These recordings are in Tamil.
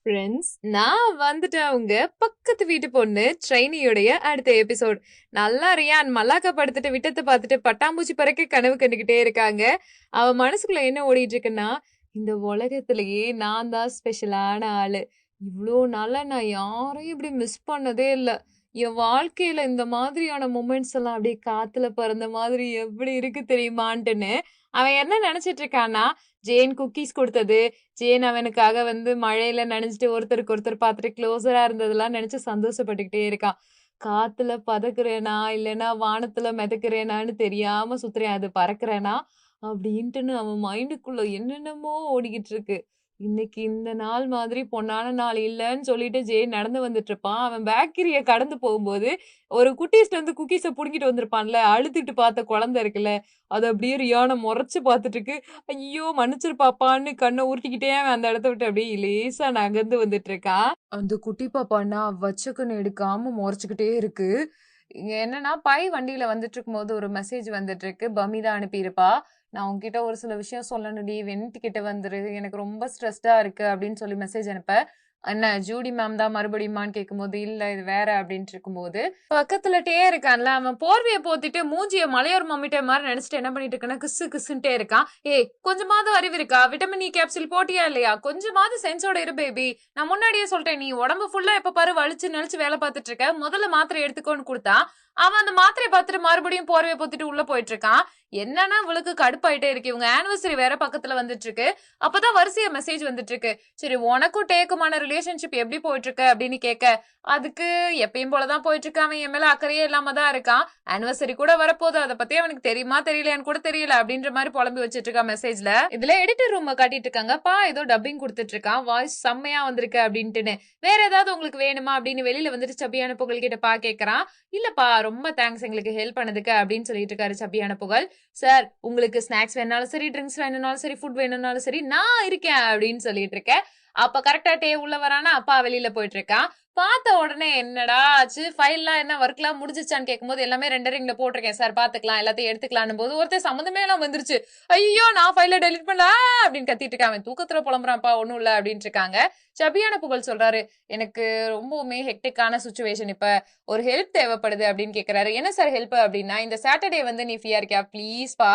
ஃப்ரெண்ட்ஸ், நான் வந்துட்டேன் உங்க பக்கத்து வீட்டு பொண்ணு ட்ரெயினியுடைய அடுத்த எபிசோட். நல்லா ரியான் மல்லாக்கா படுத்துட்டு விட்டத்தை பார்த்துட்டு பட்டாம்பூச்சி பறக்க கனவு கண்டுகிட்டே இருக்காங்க. அவ மனசுக்குள்ள என்ன ஓடிட்டு இருக்குன்னா, இந்த உலகத்திலேயே நான் தான் ஸ்பெஷலான ஆளு. இவ்வளோ நாளா நான் யாரையும் இப்படி மிஸ் பண்ணதே இல்ல. என் வாழ்க்கையில இந்த மாதிரியான மொமெண்ட்ஸ் எல்லாம் அப்படியே காத்துல பறந்த மாதிரி எப்படி இருக்கு தெரியுமான்ட்டுன்னு அவன் என்ன நினைச்சிட்டு இருக்கான்னா, ஜேன் குக்கீஸ் கொடுத்தது, ஜேன் அவனுக்காக மழையில நனைஞ்சிட்டு ஒருத்தருக்கு ஒருத்தர் பார்த்துட்டு க்ளோஸரா இருந்ததெல்லாம் நினைச்சு சந்தோஷப்பட்டுக்கிட்டே இருக்கான். காத்துல பதக்குறேனா இல்லைன்னா வானத்துல மிதக்குறேனான்னு தெரியாம சுத்துறேன், அது பறக்குறேனா அப்படின்ட்டுன்னு அவன் மைண்டுக்குள்ள என்னென்னமோ ஓடிக்கிட்டு இருக்கு. இன்னைக்கு இந்த நாள் மாதிரி பொன்னான நாள் இல்லைன்னு சொல்லிட்டு ஜெயின் நடந்து வந்துட்டு இருப்பான். அவன் பேக்கரிய கடந்து போகும்போது ஒரு குட்டீஸ்ல இருந்து குக்கீஸை புடுங்கிட்டு வந்திருப்பான்ல, அழுத்திட்டு பார்த்த குழந்தை இருக்குல்ல, அது அப்படியே ரியானை முறைச்சு பார்த்துட்டு இருக்கு. ஐயோ மன்னிச்சிரு பாப்பான்னு கண்ணை உருட்டிக்கிட்டே அவன் அந்த இடத்த விட்டு அப்படியே லேசா நகர்ந்து வந்துட்டு இருக்கான். அந்த குட்டி பாப்பான்னா வச்ச கண்ணு எடுக்காம முறைச்சுக்கிட்டே இருக்கு. இங்க என்னன்னா, பை வண்டியில வந்துட்டு இருக்கும்போது ஒரு மெசேஜ் வந்துட்டு இருக்கு. பமிதா அனுப்பியிருப்பா. நான் உன்கிட்ட ஒரு சில விஷயம் சொல்லணும்டி, வெண்ட் கிட்ட வந்துரு, எனக்கு ரொம்ப ஸ்ட்ரெஸ்டா இருக்கு அப்படின்னு சொல்லி மெசேஜ் அனுப்ப, என்ன ஜூடி மேம் தான் மறுபடியுமான்னு கேட்கும்போது, இல்ல இது வேற அப்படின்ட்டு இருக்கும்போது, பக்கத்துலட்டே இருக்கான்ல அவன் போர்வைய போத்திட்டு மூஞ்சிய மலையோர் மம்மிட்ட மாதிரி நினைச்சிட்டு என்ன பண்ணிட்டு இருக்கான்னா, கிசு கிசுன்ட்டே இருக்கான். ஏய் கொஞ்சமாவது அறிவு இருக்கா? விட்டமின் இ கேப்சூல் போட்டியா இல்லையா? கொஞ்சமாவது சென்ஸோட இரு பேபி. நான் முன்னாடியே சொல்லிட்டேன், நீ உடம்பு ஃபுல்லா எப்ப பாரு வலிச்சு நெளிச்சு வேலை பார்த்துட்டு இருக்க, முதல்ல மாத்திரை எடுத்துக்கோன்னு கொடுத்தா, அவன் அந்த மாத்திரையை பார்த்துட்டு மறுபடியும் போர்வையை போத்திட்டு உள்ள போயிட்டு இருக்கான். என்னன்னா இவளுக்கு கடுப்பாயிட்டே இருக்கு. இவங்க ஆனிவர்சரி வேற பக்கத்துல வந்துட்டு இருக்கு. அப்பதான் வரிசையா மெசேஜ் வந்துட்டு இருக்கு. சரி உனக்கும் டேக்குமான ரிலேஷன்ஷிப் எப்படி போயிட்டு இருக்கு அப்படின்னு கேட்க, அதுக்கு எப்பயும் போலதான் போயிட்டு இருக்கு. அவன் என் மேல அக்கறையே இல்லாம தான் இருக்கான். ஆனிவர்சரி கூட வரப்போகுது, அதை பத்தி அவனுக்கு தெரியுமா தெரியலையான்னு கூட தெரியல அப்படின்ற மாதிரி புலம்பி வச்சிட்டு இருக்கான் மெசேஜ்ல. இதுல எடிட்டர் ரூம் காட்டிட்டு இருக்காங்க. பா ஏதோ டப்பிங் கொடுத்துட்டு இருக்கான், வாய்ஸ் செம்மையா வந்திருக்கு அப்படின்ட்டுன்னு. வேற ஏதாவது உங்களுக்கு வேணுமா அப்படின்னு வெளியில வந்துட்டு சபியான புகழ் கிட்ட பா கேட்கறான். இல்லப்பா ரொம்ப தேங்க்ஸ் எங்களுக்கு ஹெல்ப் பண்ணதுக்கு அப்படின்னு சொல்லிட்டு இருக்காரு சபியான புகழ். சார் உங்களுக்கு ஸ்நாக்ஸ் வேணாலும் சரி, ட்ரிங்க்ஸ் வேணும்னாலும் சரி, ஃபுட் வேணும்னாலும் சரி, நான் இருக்கேன் அப்படின்னு சொல்லிட்டு இருக்கேன். அப்ப கரெக்டா டே உள்ள வரானா, அப்பா வெளியில போயிட்டு இருக்கான். பார்த்த உடனே என்னடா ஆச்சு, ஃபைல்லாம் என்ன ஒர்க்லாம் முடிஞ்சிச்சான்னு கேட்கும்போது எல்லாமே ரெண்டரிங்ல போட்டிருக்கேன் சார், பாத்துக்கலாம் எல்லாத்தையும் எடுத்துக்கலான்னு போது ஒருத்தர் சம்மந்தமே எல்லாம் வந்துருச்சு. ஐயோ நான் ஃபைல டெலிட் பண்ணல அப்படின்னு கத்திட்டு இருக்கான். அவன் தூக்கத்துல புலம்புறான்ப்பா, ஒண்ணும் இல்ல அப்படின்ட்டு இருக்காங்க. சபியான புகழ் சொல்றாரு, எனக்கு ரொம்பவுமே ஹெக்டிக்கான சுச்சுவேஷன், இப்ப ஒரு ஹெல்ப் தேவைப்படுது அப்படின்னு கேக்குறாரு. என்ன சார் ஹெல்ப் அப்படின்னா, இந்த சாட்டர்டே நீ ஃப்ரீயா இருக்கியா ப்ளீஸ் பா,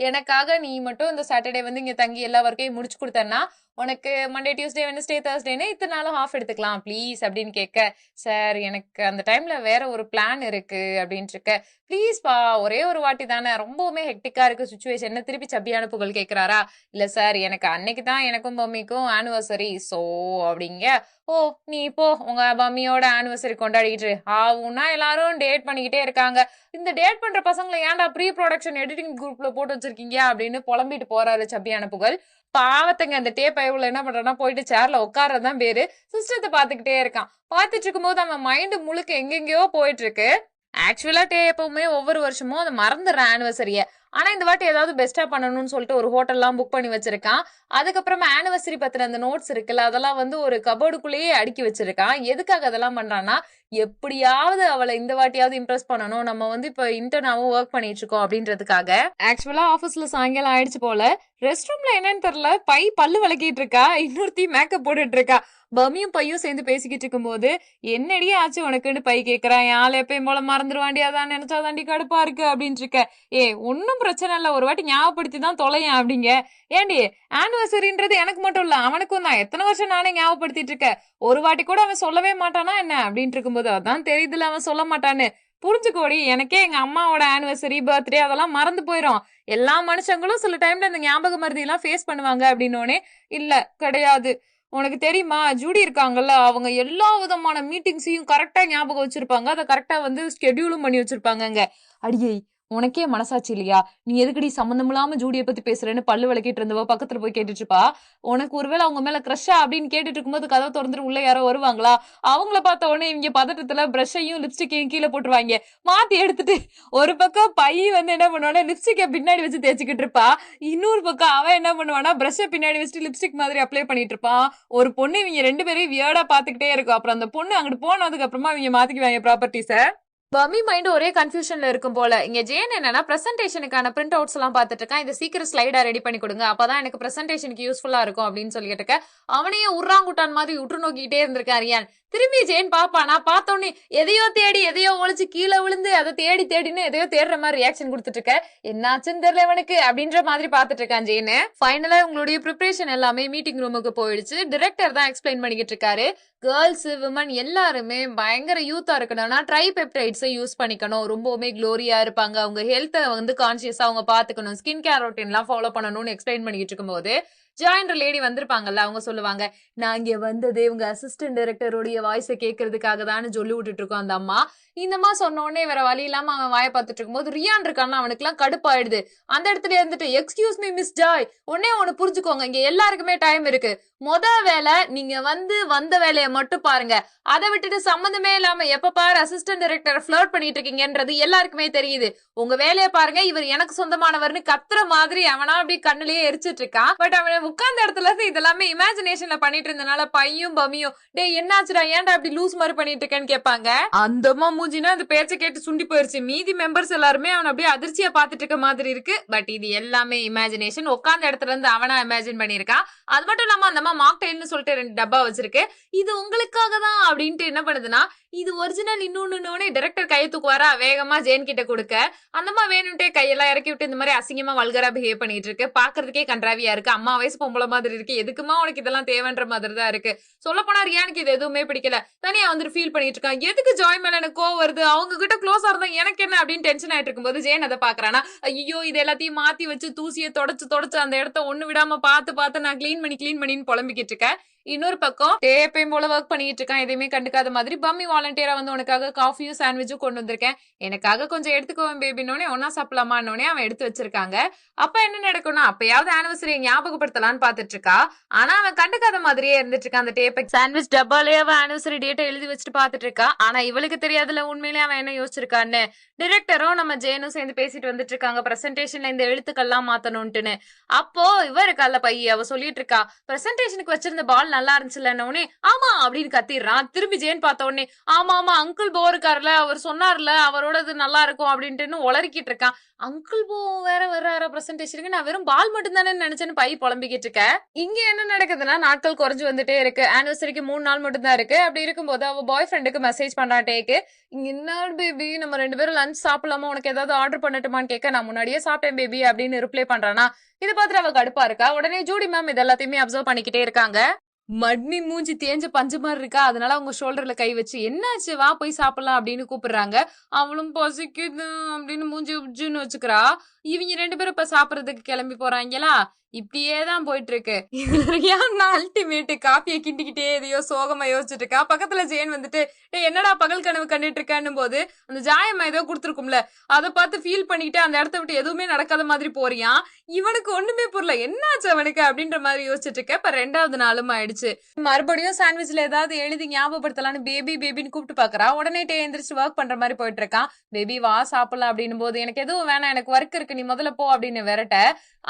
எனக்காக நீ மட்டும் இந்த சாட்டர்டே இங்க தங்கி எல்லா ஒர்க்கையும் முடிச்சு கொடுத்தன்னா உனக்கு மண்டே டியூஸ்டே வெனஸ்டே தேர்ஸ்டேன்னு இத்தனை நாளும் ஆஃப் எடுத்துக்கலாம் ப்ளீஸ் அப்படின்னு கேட்க, சார் எனக்கு அந்த டைம்ல வேற ஒரு பிளான் இருக்கு அப்படின்ட்டு இருக்க, ப்ளீஸ் பா ஒரே ஒரு வாட்டி தானே, ரொம்பவுமே ஹெக்டிக்கா இருக்கு சுச்சுவேஷன் திருப்பி சப்பியான புகழ் கேட்கிறாரா. இல்ல சார் எனக்கு அன்னைக்கு தான் எனக்கும் மம்மிக்கும் ஆனிவர்சரி சோ அப்படிங்க. ஓ நீ இப்போ உங்க மம்மியோட ஆனிவர்சரி கொண்டாடிக்கிட்டு ஆவுன்னா எல்லாரும் டேட் பண்ணிக்கிட்டே இருக்காங்க, இந்த டேட் பண்ற பசங்களை ஏன்டா ப்ரீ ப்ரொடக்ஷன் எடிட்டிங் குரூப்ல போட்டு வச்சிருக்கீங்க அப்படின்னு புலம்பிட்டு போறாரு சப்பியான புகழ். பாவத்தங்க அந்த டேப் பயவுல என்ன பண்றான்னா, போயிட்டு சேர்ல உட்கார்றதுதான் பேரு, சிஸ்டத்தை பாத்துக்கிட்டே இருக்கான். பாத்துட்டு இருக்கும் போது அவன் மைண்ட் முழுக்க எங்கெங்கயோ போயிட்டு இருக்கு. ஆக்சுவலா டே எப்பவுமே ஒவ்வொரு வருஷமும் அதை மறந்துடுறான் ஆனிவர்சரிய. ஆனா இந்த வாட்டி ஏதாவது பெஸ்டா பண்ணணும்னு சொல்லிட்டு ஒரு ஹோட்டல்லாம் புக் பண்ணி வச்சிருக்கான். அதுக்கப்புறமா ஆனிவர்சரி பத்தின அந்த நோட்ஸ் இருக்குல்ல, அதெல்லாம் ஒரு கபோர்டுக்குள்ளேயே அடுக்கி வச்சிருக்கான். எதுக்காக அதெல்லாம் பண்றான்னா, எப்படியாவது அவளை இந்த வாட்டியாவது இம்ப்ரெஸ் பண்ணணும், நம்ம இப்ப இன்டர்னாவும் ஒர்க் பண்ணிட்டு இருக்கோம் அப்படின்றதுக்காக. ஆக்சுவலா ஆபீஸ்ல சாயங்காலம் ஆயிடுச்சு போல, ரெஸ்ட் ரூம்ல என்னன்னு தெரியல பை பல்லு விளக்கிட்டு இருக்கா, இன்னொருத்தி மேக்கப் போட்டுட்டு இருக்கா. பமியும் பையும் சேர்ந்து பேசிக்கிட்டு இருக்கும்போது, என்னடி ஆச்சு உனக்குன்னு பை கேக்குறான். யாழ் எப்பயும் போல மறந்துடுவாண்டி, அதான் நினைச்சாதாண்டி கடுப்பா இருக்கு அப்படின்னு இருக்க. ஏ ஒன்னும் பிரச்சனை இல்ல, ஒரு வாட்டி ஞாபகப்படுத்தி தான் தொலையன் அப்படிங்க. ஏண்டி ஆனிவர்சரின்றது எனக்கு மட்டும் இல்ல அவனுக்கும் தான், எத்தனை வருஷம் நானே ஞாபகப்படுத்திட்டு இருக்கேன், ஒரு வாட்டி கூட அவன் சொல்லவே மாட்டானா என்ன அப்படின்ட்டு இருக்கும்போது, அதான் தெரியுதுல அவன் சொல்ல மாட்டான்னு, புரிஞ்சுக்கோடி, எனக்கே எங்க அம்மாவோட ஆனிவர்சரி பர்த்டே அதெல்லாம் மறந்து போயிரும். எல்லா மனுஷங்களும் சில டைம்ல இந்த ஞாபக மருதி எல்லாம் ஃபேஸ் பண்ணுவாங்க அப்படின்னோடனே, இல்ல கிடையாது, உனக்கு தெரியுமா ஜூடி இருக்காங்கல்ல, அவங்க எல்லா விதமான மீட்டிங்ஸையும் கரெக்டா ஞாபகம் வச்சிருப்பாங்க, அதை கரெக்டா ஸ்கெடியூலும் பண்ணி வச்சிருப்பாங்க. அடியே உனக்கே மனசாட்சி இல்லையா, நீ எதுக்கடி சம்மந்தம் இல்லாம ஜூடியை பத்தி பேசுறேன்னு பல்லு விளக்கிட்டு இருந்தவ பக்கத்துல போய் கேட்டுட்டு இருப்பா. உனக்கு ஒருவேளை அவங்க மேல கிரஷா அப்படின்னு கேட்டுட்டு இருக்கும்போது கதவை திறந்துட்டு உள்ள யாரோ வருவாங்களா, அவங்கள பார்த்த உடனே இவங்க பதட்டத்துல பிரஷையும் லிப்ஸ்டிக்கையும் கீழே போட்டுருவாங்க. மாத்தி எடுத்துட்டு ஒரு பக்கம் பை என்ன பண்ணுவானா, லிப்ஸ்டிக்கை பின்னாடி வச்சு தேய்ச்சிக்கிட்டு இருப்பா. இன்னொரு பக்கம் அவன் என்ன பண்ணுவானா, பிரஷை பின்னாடி வச்சுட்டு லிப்ஸ்டிக் மாதிரி அப்ளை பண்ணிட்டு இருப்பான். ஒரு பொண்ணு இவங்க ரெண்டு பேரையும் வியர்டா பாத்துக்கிட்டே இருக்கும். அப்புறம் அந்த பொண்ணு அங்கிட்டு போனதுக்கு அப்புறமா இவங்க மாத்திக்குவாங்க ப்ராப்பர்ட்டிஸ. பமி மைண்ட் ஒரே கன்ஃபியூஷன்ல இருக்கும் போல. இங்க ஜேன் என்னன்னா பிரசன்டேஷனுக்கான பிரிண்ட் அவுட்ஸ் எல்லாம் பாத்துட்டு இருக்கான். இந்த சீக்கிரம் ஸ்லைடா ரெடி பண்ணி கொடுங்க, அப்பதான் எனக்கு பிரசன்டேஷனுக்கு யூஸ்ஃபுல்லா இருக்கும் அப்படின்னு சொல்லிட்டு இருக்க. அவனையே உர்ராங்குட்டான் மாதிரி உற்று நோக்கிட்டே இருந்திருக்கான் ரியான். திரும்பி ஜேன் பாப்பானா, பார்த்தோன்னே எதையோ தேடி எதையோ ஒழிச்சு கீழே விழுந்து அதை தேடி தேடின்னு எதையோ தேடுற மாதிரி ரியாக்ஷன் கொடுத்துட்டு இருக்க. என்னாச்சுன்னு தெரியல இவனுக்கு அப்படின்ற மாதிரி பாத்துட்டு இருக்கான் ஜேனு. ஃபைனலா உங்களுடைய ப்ரிப்பரேஷன் எல்லாமே மீட்டிங் ரூமுக்கு போயிடுச்சு. டிரெக்டர் தான் எக்ஸ்பிளைன் பண்ணிக்கிட்டு இருக்காரு. கேர்ள்ஸ் விமன் எல்லாருமே பயங்கர யூத்தா இருக்கணும்னா ட்ரைபெப்டைட்ஸை யூஸ் பண்ணிக்கணும், ரொம்பவுமே க்ளோரியா இருப்பாங்க, அவங்க ஹெல்த்தை வந்து கான்சியஸா அவங்க பாத்துக்கணும், ஸ்கின் கேர் ரொட்டீன் எல்லாம் ஃபாலோ பண்ணணும்னு எக்ஸ்பிளைன் பண்ணிட்டு இருக்கும்போது ஜாயின்ற லேடி வந்திருப்பாங்கல்ல, அவங்க சொல்லுவாங்க, நான் இங்க வந்ததே உங்க அசிஸ்டன்ட் டைரக்டருடைய வாய்ஸை கேட்கறதுக்காக தான் சொல்லி விட்டுட்டு இருக்கோம் அந்த அம்மா. இந்த அம்மா சொன்ன உடனே வேற வழி இல்லாம அவன் வாயை பார்த்துட்டு இருக்கும்போது ரியான் இருக்கான்னு அவனுக்கு எல்லாம் கடுப்பாயிடுது. அந்த இடத்துல இருந்துட்டு எக்ஸ்கியூஸ் மீ மிஸ் ஜாய், உடனே ஒண்ணு புரிஞ்சுக்கோங்க, இங்க எல்லாருக்குமே டைம் இருக்கு. வேலை நீங்க வந்த வேலையை மட்டும் பாருங்க, அதை விட்டுட்டு சம்மந்தமே இல்லாம எப்ப பாரு அசிஸ்டன்ட் டைரக்டர் ஃபிளர்ட் பண்ணிட்டு இருக்கீங்கன்றது எல்லாருக்குமே தெரியுது. உங்க வேலையை பாருங்க, இவர் எனக்கு சொந்தமானவர்னு கத்துற மாதிரி அவனா அப்படி கண்ணுலயே எரிச்சிட்டு இருக்கான். பட் அவன் உட்கார்ந்த இடத்துல இருந்து இதெல்லாமே இமேஜினேஷன்ல பண்ணிட்டு இருந்தனால பையும் பமியும் டே என்னாச்சுடா ஏன்டா அப்படி லூஸ் மாதிரி பண்ணிட்டு இருக்கேன்னு கேட்பாங்க. அந்தமா மூஞ்சினா அந்த பேச்சை கேட்டு சுண்டி போயிருச்சு. மீதி மெம்பர்ஸ் எல்லாருமே அவன் அப்படியே அதிர்ச்சியா பாத்துட்டு இருக்க மாதிரி இருக்கு. பட் இது எல்லாமே இமேஜினேஷன், உட்கார்ந்த இடத்துல இருந்து அவனா இமேஜின் பண்ணிருக்கான். அது மட்டும் இல்லாம அந்த மாக்டெயில்னு சொல்லிட்டு 2 டப்பா வச்சிருக்கு. இது உங்களுக்காக தான் அப்படின்ட்டு என்ன பண்ணுதுன்னா, இது ஒரிஜினல் இன்னொன்னு டைரக்டர் கையை தூக்குவாரா வேகமா ஜேன் கிட்ட கொடுக்க, அந்தமா வேணும்ட்டே கையெல்லாம் இறக்கி விட்டு இந்த மாதிரி அசிங்கமா வல்கரா பிஹேவ் பண்ணிட்டு இருக்கு. பாக்குறதுக்கே கன்றாவியா இருக்கு. அம்மா வயசு பொம்பளை மாதிரி இருக்கு, எதுக்குமா உனக்கு இதெல்லாம் தேவைன்ற மாதிரி தான் இருக்கு. சொல்ல போனா ரியானுக்கு இது எதுவுமே பிடிக்கல. தனியா வந்துட்டு ஃபீல் பண்ணிட்டு இருக்கான். எதுக்கு ஜாய் மேல எனக்கு கோவம் வருது, அவங்க கிட்ட க்ளோஸா இருந்தா எனக்கு என்ன அப்படின்னு டென்ஷன் ஆயிட்டு இருக்கும்போது ஜேன் அதை பாக்குறானா, ஐயோ இது எல்லாத்தையும் மாத்தி வச்சு தூசியை தொடச்சு அந்த இடத்த ஒண்ணு விடாம பார்த்து நான் கிளீன் பண்ணின்னு புலம்பிக்கிட்டு இருக்கேன். இன்னொரு பக்கம் டேப்பையும் போல ஒர்க் பண்ணிட்டு இருக்கான், எதையுமே கண்டுக்காத மாதிரி. பம்மி வாலண்டியரா வந்து உனக்காக காஃபியும் சாண்ட்விச்சும் கொண்டு வந்திருக்கேன், எனக்காக கொஞ்சம் எடுத்துக்குவேன் பேபின்னோடனே ஒன்னா சாப்பிடலாமான்னே அவன் எடுத்து வச்சிருக்காங்க. அப்ப என்ன நடக்கும்னா, அப்பயாவது ஆனிவர்சரியை ஞாபகப்படுத்தலான்னு பாத்துட்டு இருக்கா. ஆனா அவன் கண்டுக்காத மாதிரியே இருந்துட்டு இருக்கான். அந்த டேப்பை சாண்ட்விச் டப்பாலே அவன் ஆனிவர்சரி டேட்டை எழுதி வச்சுட்டு பாத்துட்டு இருக்கா. ஆனா இவளுக்கு தெரியாதுல உண்மையிலேயே அவன் என்ன யோசிச்சிருக்கான்னு. டிரெக்டரும் நம்ம ஜேனும் சேர்ந்து பேசிட்டு வந்துட்டு இருக்காங்க, பிரசன்டேஷன்ல இந்த எழுத்துக்கள்லாம் மாத்தணும்ட்டுன்னு. அப்போ இவ இருக்கால பைய, அவ சொல்லிட்டு இருக்கா, பிரசன்டேஷனுக்கு வச்சிருந்த பால் நல்லா இருந்துச்சுல்ல, ஆமா அப்படின்னு கத்திடுறான். திரும்பி ஜேன் பார்த்த உடனே ஆமா அங்கிள் போ இருக்காருல, அவர் சொன்னார்ல அவரோட இது நல்லா இருக்கும் அப்படின்ட்டு உளறிக்கிட்டு இருக்கான். அங்கிள் போ வேற வர்றாரா பிரசன்டேஷனுக்கு, நான் வெறும் பால் மட்டும் தானே நினைச்சேன்னு பை புலம்பிக்கிட்டு இருக்கேன். இங்க என்ன நடக்குதுன்னா, நாட்கள் குறைஞ்சு வந்துட்டே இருக்கு. ஆனிவர்சரிக்கு 3 நாள் மட்டும் தான் இருக்கு. அப்படி இருக்கும்போது அவ பாய் ஃப்ரெண்டுக்கு மெசேஜ் பண்றான் டேக்கு, இங்க என்ன பேபி நம்ம 2 பேரும் லஞ்ச் சாப்பிடலாமா, உனக்கு ஏதாவது ஆர்டர் பண்ணட்டுமான்னு கேட்க, நான் முன்னாடியே சாப்பிட்டேன் பேபி அப்படின்னு ரிப்ளை பண்றானா. இதை பார்த்துட்டு அவ கடுப்பா இருக்கா. உடனே ஜூடி மேம் இது எல்லாத்தையுமே அப்சர்வ் பண்ணிக்கிட்டே இருக்காங்க. மட்னி மூஞ்சி தேஞ்ச பஞ்சு மாதிரி இருக்கா, அதனால அவங்க ஷோல்டர்ல கை வச்சு என்னாச்சு வா போய் சாப்பிடலாம் அப்படின்னு கூப்பிடுறாங்க. அவளும் பசிக்குது அப்படின்னு மூஞ்சி உஜ்ஜுன்னு வச்சுக்கிறா. இவங்க 2 பேரும் இப்ப சாப்பிடறதுக்கு கிளம்பி போறாங்களா. இப்படியேதான் போயிட்டு இருக்கு. அல்டிமேட் காப்பியை கிண்டிக்கிட்டே எதையோ சோகமா யோசிச்சுட்டு இருக்கா. பக்கத்துல ஜேன் வந்துட்டு என்னடா பகல் கனவு கண்டுட்டு இருக்கான்னு போது அந்த ஜாயம்மா ஏதோ கொடுத்துருக்கும்ல, அதை பார்த்து ஃபீல் பண்ணிக்கிட்டு அந்த இடத்த விட்டு எதுவுமே நடக்காத மாதிரி போறியான். இவனுக்கு ஒண்ணுமே புரியல, என்னாச்சு அவனுக்கு அப்படின்ற மாதிரி யோசிச்சுட்டு இருக்க. இப்ப 2வது நாளும் ஆயிடுச்சு. மறுபடியும் சாண்ட்விச்ல ஏதாவது எழுதி ஞாபகப்படுத்தலான்னு பேபின்னு கூப்பிட்டு பாக்குறா. உடனே எந்திரிச்சு ஒர்க் பண்ற மாதிரி போயிட்டு இருக்கான். பேபி வா சாப்பிடலாம் அப்படின்னு போது, எனக்கு எதுவும் வேணாம், எனக்கு ஒர்க் இருக்கு, நீ முதல்ல போ அப்படின்னு விரட்ட.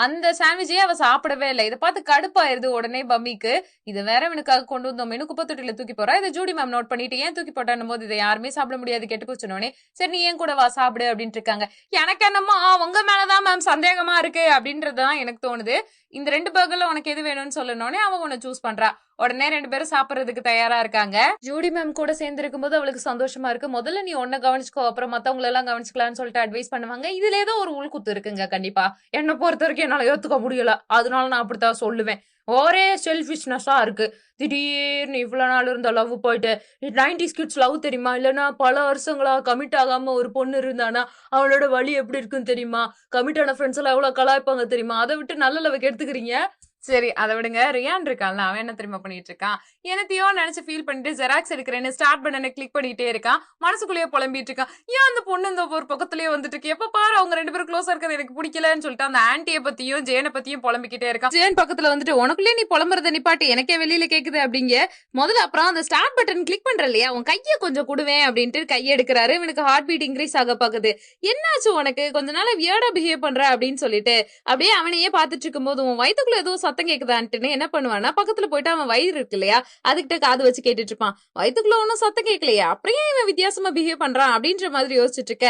அந்த சாண்ட்விச்சே அவ சாப்பிடவே இல்லை. இதை பார்த்து கடுப்பாயிருது உடனே பம்மிக்கு. இது வேற இவனுக்காக கொண்டு வந்தோம் குப்பை தொட்டில தூக்கி போறா. இதை ஜூடி மேம் நோட் பண்ணிட்டு, ஏன் தூக்கி போட்டான்னு போது, இதை யாருமே சாப்பிட முடியாது கெட்டு போச்சுனோடனே, சரி நீ ஏன் கூட வா சாப்பிடு அப்படின்ட்டு இருக்காங்க. எனக்கு என்னமோ உங்க மேலதான் மேம் சந்தேகமா இருக்கு அப்படின்றதுதான் எனக்கு தோணுது. இந்த 2 பர்கர்ல உனக்கு எது வேணும்னு சொல்லணும்னே அவன் ஒண்ணு சூஸ் பண்றா. உடனே 2 பேரும் சாப்பிடறதுக்கு தயாரா இருக்காங்க. ஜூடி மேம் கூட சேர்ந்து இருக்கும்போது அவளுக்கு சந்தோஷமா இருக்கு. முதல்ல நீ ஒன்ன கவனிச்சுக்கோ, அப்புறம் மத்தவங்களை எல்லாம் கவனிச்சுக்கலாம்னு சொல்லிட்டு அட்வைஸ் பண்ணுவாங்க. இதுல ஏதோ ஒரு உள்குத்து இருக்குங்க. கண்டிப்பா என்ன பொறுத்த வரைக்கும் என்னால ஏத்துக்க முடியல, அதனால நான் அப்படித்தான் சொல்லுவேன். ஒரே செல்ஃபிஷ்னஸா இருக்கு. திடீர்னு இவ்வளவு நாள் இருந்த லவ் போயிட்டு 90s கிட்ஸ் லவ் தெரியுமா, இல்லைன்னா பல வருஷங்களா கமிட் ஆகாம ஒரு பொண்ணு இருந்தானா அவளோட வழி எப்படி இருக்குன்னு தெரியுமா, கமிட் ஆன ஃப்ரெண்ட்ஸ் எல்லாம் எவ்வளவு கலாய்ப்பாங்க தெரியுமா, அதை விட்டு நல்ல லவ் எடுத்துக்கிறீங்க. சரி அதை விடுங்க. ரியான் இருக்கான்ல, அவன் என்ன தெரியுமா பண்ணிட்டு இருக்கான், என்னத்தையோ நினைச்சு ஃபீல் பண்ணிட்டு ஜெராக்ஸ் எடுக்கிறேன்னு ஸ்டார்ட் பண்ண கிளிக் பண்ணிட்டே இருக்கான். மனசுக்குள்ளேயே புலம்பிட்டு இருக்கான். ஏன் அந்த பொண்ணு இந்த ஒரு பக்கத்துலயே வந்துட்டு இருக்கு, எப்ப பாரு அவங்க 2 பேரும் க்ளோஸா இருக்கிறது எனக்கு பிடிக்கலன்னு சொல்லிட்டு அந்த ஆன்டியை பத்தியும் ஜேனை பத்தியும் புலம்பிக்கிட்டே இருக்கான். ஜேன் பக்கத்துல வந்துட்டு, உனக்குள்ளே நீ புலம்புறத நிப்பாட்டு, எனக்கே வெளியில கேக்குது அப்படிங்க. முதல்ல அப்புறம் அந்த ஸ்டார்ட் பட்டன் கிளிக் பண்ற இல்லையா, உன் கையை கொஞ்சம் கொடுவேன் அப்படின்ட்டு கையை எடுக்கிறாரு. இவனுக்கு ஹார்ட் பீட் இன்க்ரீஸ் ஆக பாக்குது. என்னாச்சு உனக்கு, கொஞ்ச நாள் வியர்டா பிஹேவ் பண்ற அப்படின்னு சொல்லிட்டு அப்படியே அவனையே பாத்துட்டு இருக்கும் போது, உன் வயிற்றுக்குள்ள ஏதோ சத்தம் கேக்குதான்ட்டுன்னு என்ன பண்ணுவான்னா பக்கத்துல போயிட்டு அவன் வயிறு இருக்கு இல்லையா அதுகிட்ட காது வச்சு கேட்டுட்டு இருப்பான். வயித்துக்குள்ள ஒன்னும் சத்தம் கேட்கலையா, அப்படியே இவன் வித்தியாசமா பிஹேவ் பண்றான் அப்படின்ற மாதிரி யோசிச்சுட்டு இருக்க.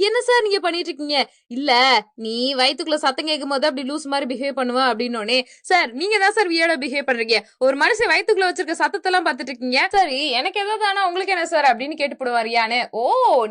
என்ன சார் நீங்க பண்ணிட்டு இருக்கீங்க? இல்ல நீ வயித்துக்குள்ள சத்தம் கேட்கும் போது அப்படி லூஸ் மாதிரி பிஹேவ் பண்ணுவ அப்படின்னோடனே, சார் நீங்க தான் சார் வியர்டா பிஹேவ் பண்றீங்க, ஒரு மனுஷன் வயித்துக்குள்ள வச்சிருக்க சத்தத்தை எல்லாம் பாத்துட்டு இருக்கீங்க, சரி எனக்கு ஏதாவது ஆனா உங்களுக்கு என்ன சார் அப்படின்னு கேட்டு போடுவாரியான்னு. ஓ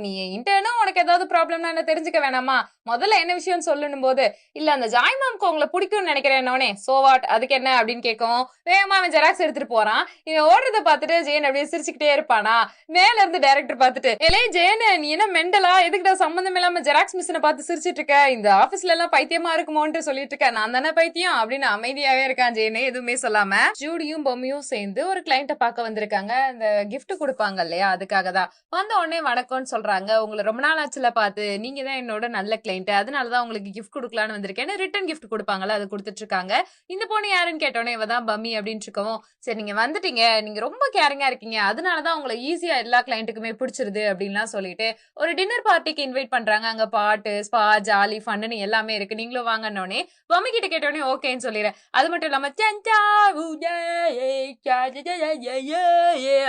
நீ இன்டர்னும் உனக்கு ஏதாவது ப்ராப்ளம்னா என்ன தெரிஞ்சுக்க வேணாமா, முதல்ல என்ன விஷயம் சொல்லணும் போது, இல்ல அந்த ஜாய் மேம்க்கு உங்களை பிடிக்கும்னு நினைக்கிறேன்னே, சோ வாட் அதுக்கு என்ன அப்படின்னு கேட்கும். வேகமா அவன் ஜெராக்ஸ் எடுத்துட்டு போறான். இவன் ஓடுறத பாத்துட்டு ஜெயன் அப்படியே சிரிச்சுக்கிட்டே இருப்பானா. மேல இருந்து டைரக்டர் பாத்துட்டு, ஏலே ஜெயன் நீ என்ன மெண்டலா, எதுக்கிட்ட சம்பந்தம் இல்லாம ஜெராக்ஸ் மிஷினை பார்த்து சிரிச்சிட்டு இருக்க, இந்த ஆபீஸ்ல எல்லாம் பைத்தியமா இருக்குமோன்னு சொல்லிட்டு இருக்க, நான் தானே பைத்தியம் அப்படின்னு அமைதியாவே இருக்கான் ஜெயனே எதுவுமே சொல்லாம. ஜூடியும் பொம்மியும் சேர்ந்து ஒரு கிளைண்ட்டை பார்க்க வந்திருக்காங்க. அந்த கிஃப்ட் கொடுப்பாங்க இல்லையா அதுக்காக தான். வந்த உடனே வணக்கம்னு சொல்றாங்க. உங்களை ரொம்ப நாள் ஆச்சுல பார்த்து, நீங்க தான் என்னோட நல்ல கிளைண்ட், அதனாலதான் உங்களுக்கு கிஃப்ட் கொடுக்கலான்னு வந்திருக்கேன். ரிட்டன் கிஃப்ட் கொடுப்பாங்கல்ல அது கொடுத்துட்டு இருக்காங்க. இந்த பொண்ணு யாருன்னு கேட்டோன்னே இவதான் பம்மி அப்படின்னு இருக்கவும், சரி நீங்க வந்துட்டீங்க, நீங்க ரொம்ப கேரிங்கா இருக்கீங்க, அதனாலதான் உங்களை ஈஸியா எல்லா கிளைண்ட்டுக்குமே பிடிச்சிருது அப்படின்லாம் சொல்லிட்டு ஒரு டின்னர் பார்ட்டிக்கு இன்வைட் பண்றாங்க. அங்க பாட்டு ஸ்பா ஜாலி ஃபன்னு எல்லாமே இருக்கு, நீங்களும் வாங்கன்னோடனே பம்மி கிட்ட கேட்டோடனே ஓகேன்னு சொல்லிடுறேன். அது மட்டும் இல்லாம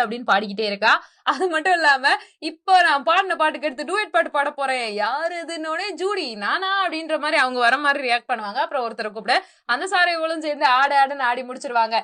அப்படின்னு பாடிக்கிட்டே இருக்கா. அது மட்டும் இல்லாம இப்போ நான் பாடின பாட்டுக்கு எடுத்து டூயட் பாட்டு பாட போறேன், யாரு இதுன்னோடனே ஜூடி நானா அப்படின்ற மாதிரி அவங்க வர மாதிரி ரியாக்ட் பண்ணுவாங்க. அப்புறம் ஒருத்தரை கூப்பிட அந்த சாரை இவளும் சேர்ந்து ஆடுன்னு ஆடி முடிச்சிருவாங்க.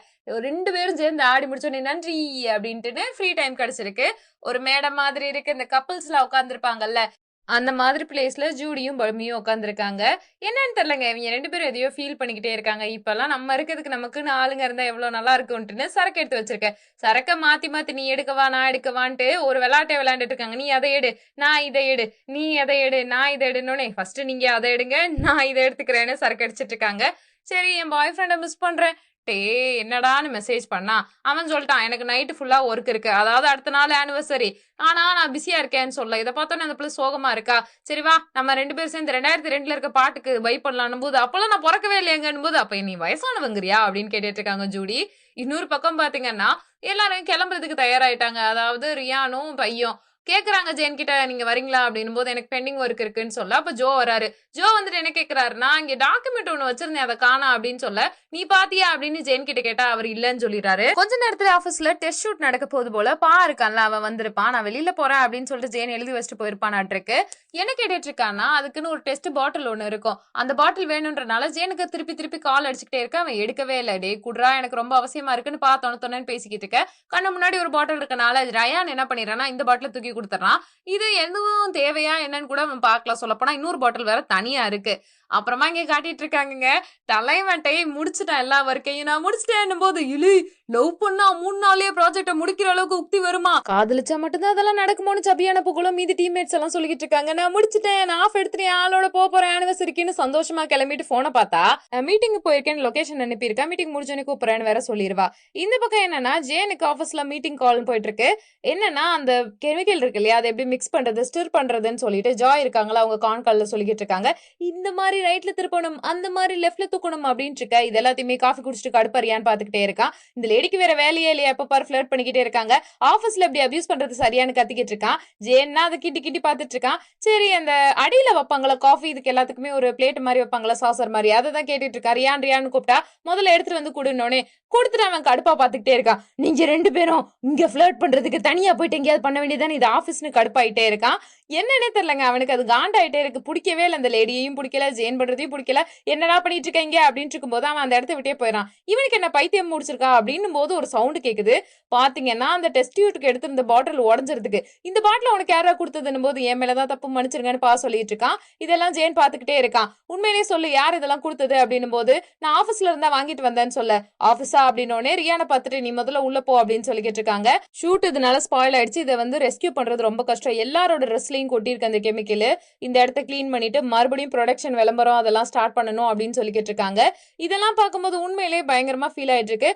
2 பேரும் சேர்ந்து ஆடி முடிச்சோடனே நன்றி அப்படின்ட்டு ஃப்ரீ டைம் கிடைச்சிருக்கு. ஒரு மேடம் மாதிரி இருக்கு, இந்த கப்பிள்ஸ் எல்லாம் உட்காந்துருப்பாங்கல்ல அந்த மாதிரி பிளேஸ்ல ஜூடியும் பர்மியும் உட்காந்துருக்காங்க. என்னன்னு தெரியலங்க, இவங்க 2 பேரும் எதையோ ஃபீல் பண்ணிக்கிட்டே இருக்காங்க. இப்பெல்லாம் நம்ம இருக்கிறதுக்கு நமக்குன்னு ஆளுங்க இருந்தா எவ்வளவு நல்லா இருக்கும்ட்டுன்னு சரக்கு எடுத்து வச்சிருக்கேன். சரக்க மாத்தி மாத்தி நீ எடுக்கவா நான் எடுக்கவான்ட்டு ஒரு விளையாட்டை விளையாண்டுட்டு இருக்காங்க. நீ அதை எடு நான் இதை எடு, நீ எதை எடு நான் இதை எடுனோடனே ஃபர்ஸ்ட் நீங்க அதை எடுங்க நான் இதை எடுத்துக்கிறேன்னு சரக்கு அடிச்சிட்டு இருக்காங்க. சரி என் பாய் ஃப்ரெண்டை மிஸ் பண்றேன் டே என்னடான்னு மெசேஜ் பண்ணா. அவன் சொல்லிட்டான் எனக்கு நைட்டு ஃபுல்லா ஒர்க் இருக்கு, அதாவது அடுத்த நாள் ஆனிவர்சரி, ஆனா நான் பிஸியா இருக்கேன்னு சொல்ல. இதை பார்த்தோன்னே அந்த பிள்ளை சோகமா இருக்கா. சரி வா நம்ம 2 பேரும் சேர்ந்து 2002 இருக்க பாட்டுக்கு பை பண்ணலான்னு போது, அப்பெல்லாம் நான் பிறக்கவே இல்லையங்கன்னு போது, அப்ப நீ வயசானவங்கிறியா அப்படின்னு கேட்டுட்டு இருக்காங்க ஜூடி. இன்னொரு பக்கம் பாத்தீங்கன்னா எல்லாரும் கிளம்புறதுக்கு தயாராயிட்டாங்க. அதாவது ரியானும் பையும் கேக்குறாங்க ஜெயன் கிட்ட நீங்க வரீங்களா அப்படின்னும் போது, எனக்கு பெண்டிங் ஒர்க் இருக்குன்னு சொல்ல. அப்ப ஜோ வராரு. ஜோ வந்துட்டு என்ன கேக்குறாரு, நான் இங்க டாக்குமெண்ட் ஒண்ணு வச்சிருந்தேன் அதை காணா அப்படின்னு சொல்ல. நீ பாத்தியா அப்படின்னு ஜெயன் கிட்ட கேட்டா அவர் இல்லன்னு சொல்லிடுறாரு. கொஞ்ச நேரத்துல ஆபீஸ்ல டெஸ்ட் ஷூட் நடக்க போது போல பா இருக்கான்ல அவன் வந்திருப்பான். நான் வெளியில போறேன் அப்படின்னு சொல்லிட்டு ஜெயன் எழுதி வச்சுட்டு போயிருப்பானாட்டிருக்கு. என்ன கேட்டுட்டு இருக்கான்னா அதுக்குன்னு ஒரு டெஸ்ட் பாட்டில் ஒண்ணு இருக்கும், அந்த பாட்டில் வேணும்ன்றனால ஜெயனுக்கு திருப்பி திருப்பி கால் அடிச்சுக்கிட்டே இருக்க. அவன் எடுக்கவே இல்லை. டே குட்ரா எனக்கு ரொம்ப அவசியமா இருக்குன்னு தொண்ணு பேசிக்கிட்டு இருக்க. கண்ணு முன்னாடி ஒரு பாட்டில் இருக்கனால ரயான் என்ன பண்ணிடுறான்னா இந்த பாட்டில தூக்கி கொடுத்துறான். இது எதுவும் தேவையா என்னன்னு கூட அவன் பாக்கலாம். சொல்லப்போனா இன்னொரு பாட்டில் வேற தனியா இருக்கு. அப்புறமா இங்க காட்டிட்டு இருக்காங்க தலைவன்ட்டை முடிச்சுட்டான் எல்லா வரைக்கையும், நான் முடிச்சுட்டேன் போது இழு லவ் பண்ணா 3 நாளே ப்ராஜெக்ட முடிக்கிற அளவுக்கு உக்தி வருமா, காதலிச்சா மட்டும்தான் அதெல்லாம் நடக்குமோன்னு சபியான புகழும் மீதி டீம்மேட்ஸ் எல்லாம் சொல்லிக்கிட்டு இருக்காங்க. நான் முடிச்சுட்டேன், நான் ஆஃப் எடுத்துட்டேன், ஆளோட போறேன் ஆனிவர்சரிக்குன்னு சந்தோஷமா கிளம்பிட்டு போனை பார்த்தா மீட்டிங் போயிருக்கேன்னு லொகேஷன் அனுப்பியிருக்கா. மீட்டிங் முடிச்சோன்னு கூப்பிடுறேன்னு வேற சொல்லிடுவா. இந்த பக்கம் என்னன்னா ஜேனுக்கு ஆஃபீஸ்ல மீட்டிங் கால் போயிட்டு இருக்கு. என்னன்னா அந்த கெமிக்கல் இருக்கு இல்லையா அதை எப்படி மிக்ஸ் பண்றது ஸ்டிர் பண்றதுன்னு சொல்லிட்டு ஜாய் இருக்காங்களா அவங்க கான் கால்ல சொல்லிக்கிட்டு இருக்காங்க. இந்த மாதிரி ரைட்ல திருப்பணும் அந்த மாதிரி லெஃப்ட்ல தூக்கணும் அப்படின்னு இருக்க. இது எல்லாத்தையுமே காஃபி குடிச்சிட்டு கடுப்பறியான்னு பாத்துக்கிட்டே இருக்கான். இந்த லேடிக்கு வேற வேலையே இல்லையா, எப்ப பாரு ஃபிளர்ட் பண்ணிக்கிட்டே இருக்காங்க. ஆபீஸ்ல எப்படி அபியூஸ் பண்றது சரியானு கத்திக்கிட்டு இருக்கான். ஜேன்னா அதை கிட்டி கிட்டி பாத்துட்டு இருக்கான். சரி அந்த அடியில வைப்பாங்களா காஃபி, இதுக்கு எல்லாத்துக்குமே ஒரு பிளேட் மாதிரி வைப்பாங்களா சாசர் மாதிரி, அதை தான் கேட்டுட்டு இருக்கா. ரியான்னு கூப்பிட்டா முதல்ல எடுத்துட்டு வந்து கொடுனோடனே கொடுத்துட்டு அவன் கடுப்பா பாத்துக்கிட்டே இருக்கான். நீங்க 2 பேரும் இங்க ஃபிளர்ட் பண்றதுக்கு தனியா போயிட்டு எங்கேயாவது பண்ண வேண்டியதானே, இது ஆபீஸ்னு கடுப்பாயிட்டே இருக்கான். என்னன்னே தெரியலங்க அவனுக்கு அது காண்டாயிட்டே இருக்கு. பிடிக்கவே இல்லை, அந்த லேடியையும் பிடிக்கல ஜேன் பண்றதையும் பிடிக்கல. என்னடா பண்ணிட்டு இருக்கீங்க அப்படின்னு இருக்கும்போது அவன் அந்த இடத்த விட்டே போயிடான். இவனுக்கு என்ன பைத்தியம் முடிச்சிருக்கா அப்படின்னும் போது ஒரு சவுண்ட் கேக்குது. பாத்தீங்கன்னா அந்த டெஸ்ட் டியூட்டுக்கு எடுத்திருந்த பாட்டில் உடஞ்சிருக்கு. இந்த பாட்டில் உனக்கு யாரா கொடுத்ததுன்னு போது என் மேலதான் தப்பு மன்னிச்சிருங்கன்னு பா சொல்லிட்டு இருக்கான். இதெல்லாம் ஜேன் பாத்துக்கிட்டே இருக்கான். உண்மையிலேயே சொல்லு யார் இதெல்லாம் கொடுத்தது அப்படின்னும் போது, நான் ஆபீஸ்ல இருந்தா வாங்கிட்டு வந்தேன்னு சொல்ல. ஆபீஸா அப்படின்னோடனே ரியானை பார்த்துட்டு நீ முதல்ல உள்ள போ அப்படின்னு சொல்லிக்கிட்டு இருக்காங்க. ஷூட் இதனால ஸ்பாயில் ஆயிடுச்சு, இதை வந்து ரெஸ்கியூ பண்றது ரொம்ப கஷ்டம். எல்லாரோட ட்ரெஸ்லயும் கொட்டிருக்கு அந்த கெமிக்கல். இந்த இடத்த கிளீன் பண்ணிட்டு மறுபடியும் ப்ரொடக்ஷன் விளம்பரம் அதெல்லாம் ஸ்டார்ட் பண்ணணும் அப்படின்னு சொல்லிக்கிட்டு இருக்காங்க. இதெல்லாம் பார்க்கும்போது உண்மையிலேயே பயங்கரமா ஃபீல் ஆயிட்டு இருக்கு.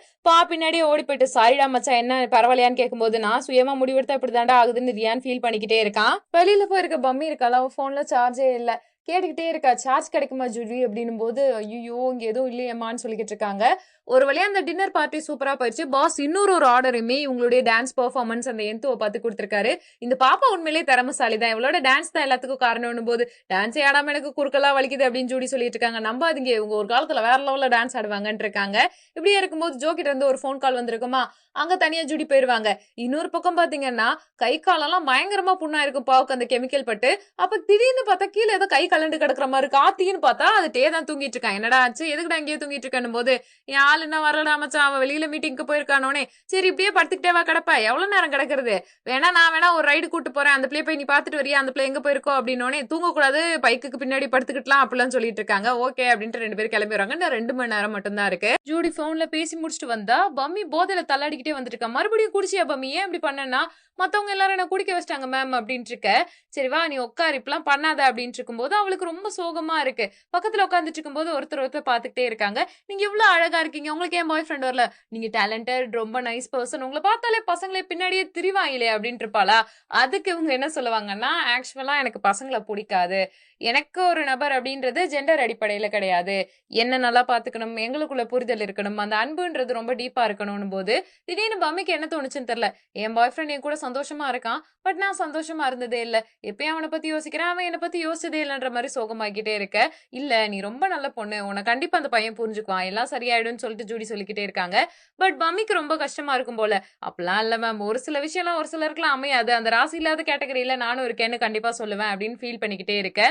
பின்னாடியே ஓடி போயிட்டு சாரிடா மச்சான் என்ன பரவாயில்லையான்னு கேட்கும்போது, நான் சுயமா முடிவெடுத்தா இப்படிதாண்டா ஆகுதுன்னு ரியான் ஃபீல் பண்ணிக்கிட்டே இருக்கான். வெளியில போயிருக்க பம்மி இருக்கால, அவ போன்ல சார்ஜே இல்ல. கேட்டுக்கிட்டே இருக்கா, சார்ஜ் கிடைக்குமா ஜூலி அப்படின்னும் போது, ஐயோ இங்க எதுவும் இல்லையம்மான்னு சொல்லிக்கிட்டு இருக்காங்க. ஒரு வழியா அந்த டின்னர் பார்ட்டி சூப்பரா போயிடுச்சு. பாஸ் இன்னொரு ஒரு ஆர்டருமே இவங்களுடைய டான்ஸ் பெர்ஃபார்மன்ஸ் அந்த எந்துவ பார்த்து கொடுத்திருக்காரு. இந்த பாப்பா உண்மையிலேயே திறமசாலி தான், இவளோட டான்ஸ் தான் எல்லாத்துக்கும் காரணம்னு போது, டான்ஸே ஆடாம எனக்கு குறுக்கெல்லாம் வலிக்குது அப்படின்னு ஜூடி சொல்லிட்டு இருக்காங்க. நம்பாதீங்க, இவங்க ஒரு காலத்துல வேற லெவல்ல டான்ஸ் ஆடுவாங்கன்னு இருக்காங்க. இப்படியே இருக்கும்போது ஜோ கிட்ட இருந்து ஒரு போன் கால் வந்திருக்குமா, அங்க தனியா ஜூடி போயிருவாங்க. இன்னொரு பக்கம் பாத்தீங்கன்னா கை காலெல்லாம் பயங்கரமா புண்ணா இருக்கும் பாவுக்கு அந்த கெமிக்கல் பட்டு. அப்ப திடீர்னு பார்த்தா கீழே ஏதோ கை கலண்டு கிடக்குற மாதிரி காத்தின்னு பார்த்தா அது டே தான் தூங்கிட்டு இருக்கான். என்னடா ஆச்சு, எதுக்குடா இங்கேயே தூங்கிட்டு இருக்கணும் போது, என் ஆள் என்ன வரலடா மச்சான், அவன் வெளியில மீட்டிங்க்கு போயிருக்கானோனே. சரி இப்படியே படுத்துக்கிட்டே வா கிடப்ப, எவ்வளவு நேரம் கிடக்குறது, வேணா நான் வேணா ஒரு ரைடு கூட்டு போறேன், அந்த பிள்ளை போய் நீ பாத்துட்டு வரியா, அந்த பிள்ளை எங்க போயிருக்கோ அப்படின்னோடனே, தூங்கக்கூடாது பைக்குக்கு பின்னாடி படுத்துக்கிட்டலாம் அப்படிலாம் சொல்லிட்டு இருக்காங்க. ஓகே அப்படின்ட்டு 2 பேரும் கிளம்பி வராங்க. இன்னும் 2 மணி நேரம் மட்டும் தான் இருக்கு. ஜூடி போன்ல பேசி முடிச்சுட்டு வந்தா பம்மி போதையில தள்ளாடிக்கிட்டே வந்துட்டு இருக்கா. மறுபடியும் குடிச்சியா பம்மி, ஏன் இப்படி பண்ணனா, மத்தவங்க எல்லாரும் என்ன குடிக்க வச்சிட்டாங்க மேம் அப்படின்ட்டு இருக்க. சரி வா நீ உட்காரு, இப்பெல்லாம் பண்ணாத அப்படின்ட்டு இருக்கும்போது அவளுக்கு ரொம்ப சோகமா இருக்கு. பக்கத்துல உட்காந்துட்டு இருக்கும்போது ஒருத்தர் பாத்துக்கிட்டே இருக்காங்க. நீங்க இவ்வளவு அழகா இருக்கீங்க, உங்களுக்கு ஏன் பாய் ஃப்ரெண்ட் வரல, நீங்க டேலண்டட் ரொம்ப நைஸ் பர்சன், உங்களை பார்த்தாலே பசங்களே பின்னாடியே திரிவாங்களே அப்படின்ட்டு இருப்பாளா. அதுக்கு இவங்க என்ன சொல்லுவாங்கன்னா, ஆக்சுவலா எனக்கு பசங்களை பிடிக்காது, எனக்கு ஒரு நபர் அப்படின்றது ஜெண்டர் அடிப்படையில கிடையாது, என்ன நல்லா பாத்துக்கணும், எங்களுக்குள்ள புரிதல் இருக்கணும், அந்த அன்புன்றது ரொம்ப டீப்பா இருக்கணும்னு போது திடீர்னு பம்மிக்கு என்ன தோணுச்சுன்னு தெரியல. என் பாய் ஃப்ரெண்ட் என் கூட சந்தோஷமா இருக்கான், பட் நான் சந்தோஷமா இருந்ததே இல்ல, எப்பயும் அவனை பத்தி யோசிக்கிறேன், அவன் என்னை பத்தி யோசிச்சதே இல்லைன்ற மாதிரி சோகமாக்கிட்டே இருக்க. இல்ல நீ ரொம்ப நல்ல பொண்ணு, உன்னை கண்டிப்பா அந்த பையன் புரிஞ்சுக்குவான், எல்லாம் சரியாயிடும்னு சொல்லிட்டு ஜூடி சொல்லிக்கிட்டே இருக்காங்க. பட் பம்மிக்கு ரொம்ப கஷ்டமா இருக்கும் போல. அப்பெல்லாம் இல்ல மேம், ஒரு சில விஷயம்லாம் ஒரு சிலருக்குலாம் அமையாது, அந்த ராசி இல்லாத கேட்டகரியில நானும் இருக்கேன்னு கண்டிப்பா சொல்லுவேன் அப்படின்னு ஃபீல் பண்ணிக்கிட்டே இருக்க.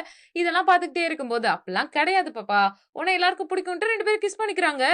இதெல்லாம் பாத்துக்கிட்டே இருக்கும்போது, அப்பெல்லாம் கிடையாது பாப்பா, உன்னை எல்லாருக்கும் பிடிக்கும்ட்டு 2 பேரும் கிஸ் பண்ணிக்கிறாங்க.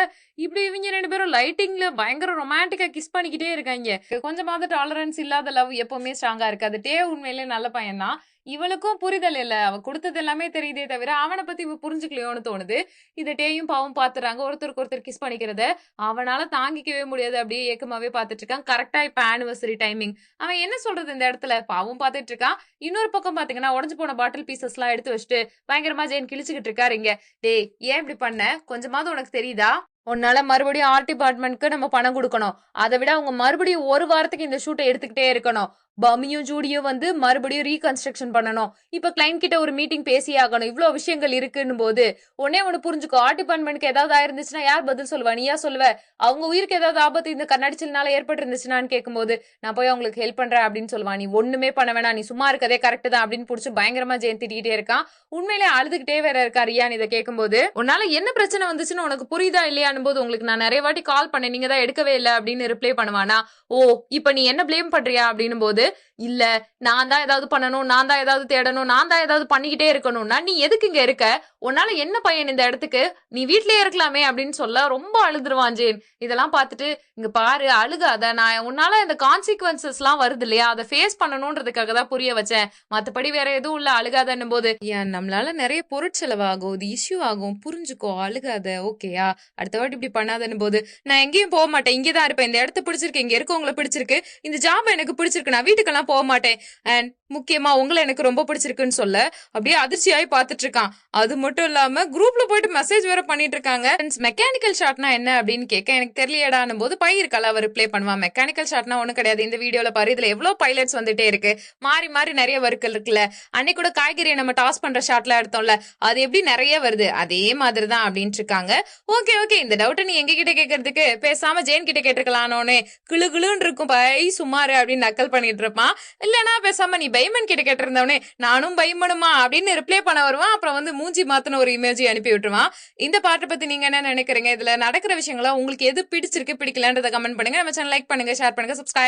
இப்படி இவங்க 2 பேரும் லைட்டிங்ல பயங்கர ரொமான்டிக்கா கிஸ் பண்ணிக்கிட்டே இருக்காங்க. கொஞ்சமாவது டாலரன்ஸ் இல்லாத லவ் எப்பவுமே ஸ்ட்ராங்கா இருக்காது. டே உண்மையிலே நல்ல பையன் தான், இவளுக்கும் புரிதல் இல்ல, அவ கொடுத்தது எல்லாமே தெரியுதே தவிர அவனை பத்தி இவ புரிஞ்சுக்கலையோன்னு தோணுது. இத டேயும் பாவம் பாத்துறாங்க, ஒருத்தருக்கு ஒருத்தர் கிஸ் பண்ணிக்கிறத அவனால தாங்கிக்கவே முடியாது, அப்படியே ஏக்கமாவே பாத்துட்டு இருக்கான். கரெக்டா இப்ப ஆனிவர்சரி டைமிங், அவன் என்ன சொல்றது இந்த இடத்துல பாவம் பாத்துட்டு இருக்கான். இன்னொரு பக்கம் பாத்தீங்கன்னா உடஞ்சு போன பாட்டில் பீசஸ் எல்லாம் எடுத்து வச்சுட்டு பயங்கரமா ஜெயின் கிழிச்சுக்கிட்டு இருக்காரு. இங்க டே ஏன் இப்படி பண்ண, கொஞ்சமாவது உனக்கு தெரியுதா, உன்னால மறுபடியும் ஆர்ட் டிபார்ட்மெண்ட்க்கு நம்ம பணம் கொடுக்கணும், அதை விட அவங்க மறுபடியும் ஒரு வாரத்துக்கு இந்த ஷூட்டை எடுத்துக்கிட்டே இருக்கணும், பம்மியும் ஜூடியும் வந்து மறுபடியும் ரீகன்ஸ்ட்ரக்ஷன் பண்ணணும், இப்ப கிளைண்ட் கிட்ட ஒரு மீட்டிங் பேசி ஆகணும், இவ்வளவு விஷயங்கள் இருக்குன்னு போது ஒன்னு புரிஞ்சுக்கோ, ஆர்ட் டிபார்ட்மெண்ட்க்கு ஏதாவது ஆயிருந்துச்சுன்னா யார் பதில் சொல்லுவா, நீயா சொல்லுவ, அவங்க உயிருக்கு ஏதாவது ஆபத்து இந்த கண்ணடிச்சல்னால ஏற்பட்டு இருந்துச்சுன்னான்னு கேட்கும்போது நான் போய் அவங்களுக்கு ஹெல்ப் பண்றேன் அப்படின்னு சொல்லுவா. நீ ஒண்ணுமே பண்ண வேணாம், நீ சும்மா இருக்கதே கரெக்ட் தான் அப்படின்னு புடிச்சு பயங்கரமா ஜெயந்த் திட்டிகிட்டே இருக்கான். உண்மையிலே அழுதுகிட்டே வேற இருக்கா ரியான் இதை கேட்கும்போது. உன்னால என்ன பிரச்சனை வந்துச்சுன்னு உனக்கு புரியுதா இல்லையான்னு போது, உங்களுக்கு நான் நிறைய வாட்டி கால் பண்ணேன், நீங்க தான் எடுக்கவே இல்லை அப்படின்னு ரிப்ளை பண்ணுவானா. ஓ இப்ப நீ என்ன பிளேம் பண்றியா அப்படின்னு போது, இல்ல நான் தான் ஏதாவது பண்ணணும், நான் தான் ஏதாவது தேடணும், நான் தான் ஏதாவது பண்ணிக்கிட்டே இருக்கணும்னா நீ எதுக்கு இங்க இருக்க, உன்னால என்ன பையன் இந்த இடத்துக்கு, நீ வீட்லயே இருக்கலாமே அப்படின்னு சொல்ல ரொம்ப அழுதுருவான் ஜெயின். இதெல்லாம் பார்த்துட்டு இங்க பாரு அழுகாத, நான் உன்னால இந்த கான்சிக்வன்சஸ் எல்லாம் வருது இல்லையா, அதை ஃபேஸ் பண்ணணும்ன்றதுக்காக தான் புரிய வச்சேன், மத்தபடி வேற எதுவும் இல்ல, அழுகாதன்னும் போது ஏன் நம்மளால நிறைய பொருட்செலவாகும், இது இஷ்யூ ஆகும், புரிஞ்சுக்கோ, அழுகாத ஓகேயா, அடுத்த வாட்டி இப்படி பண்ணாதன்னும் போது நான் எங்கேயும் போக மாட்டேன், இங்கதான் இருப்பேன், இந்த இடத்த பிடிச்சிருக்கு, இங்க இருக்கவங்களை பிடிச்சிருக்கு, இந்த ஜாப் எனக்கு பிடிச்சிருக்கு, நான் வீட்டுக்கெல்லாம் போக மாட்டேன், அண்ட் முக்கியமா உங்களை எனக்கு ரொம்ப பிடிச்சிருக்குன்னு சொல்ல அப்படியே அதிர்ச்சியாயி பாத்துட்டு இருக்கான். அது மட்டும் இல்லாம குரூப்ல போயிட்டு மெசேஜ் வேற பண்ணிட்டு இருக்காங்க. மெக்கானிக்கல் ஷாட்னா என்ன அப்படின்னு கேட்க எனக்கு தெரியலடான்னு போது பை இருக்கல அவர் ரிப்ளை பண்ணுவான். மெக்கானிக்கல் ஷாட்னா ஒண்ணு கிடையாது, இந்த வீடியோல பாரு, இதுல எவ்வளவு பைலட்ஸ் வந்துட்டே இருக்கு, மாறி மாறி நிறைய ஒர்க் இருக்குல்ல, அன்னைக்கு கூட காய்கறியை நம்ம டாஸ் பண்ற ஷாட்ல எடுத்தோம்ல, அது எப்படி நிறைய வருது அதே மாதிரிதான் அப்படின்ட்டு இருக்காங்க. ஓகே ஓகே, இந்த டவுட் நீ எங்க கிட்ட கேட்கறதுக்கு பேசாம ஜெயின் கிட்ட கேட்டுக்கலானோன்னு கிளு கிளுன்னு இருக்கும் பை சுமாரு அப்படின்னு நக்கல் பண்ணிட்டு இருப்பான். இல்லனா பேசாம நீ பைமன் கிட்ட கேட்டிருந்தவனே நானும் பைமனுமா அப்படின்னு ரிப்ளை பண்ண வருவான். அப்புறம் வந்து மூஞ்சி மாத்தின ஒரு இமேஜ் அனுப்பி விட்டுருவான். இந்த பாட்டை பத்தி நீங்க என்ன நினைக்கிறீங்க, இதுல நடக்கிற விஷயங்களா உங்களுக்கு எது பிடிச்சிருக்கு பிடிக்கலன்றத கமெண்ட் பண்ணுங்க. நம்ம சேனல் லைக் பண்ணுங்க, ஷேர் பண்ணுங்க, சப்ஸ்கிரைப்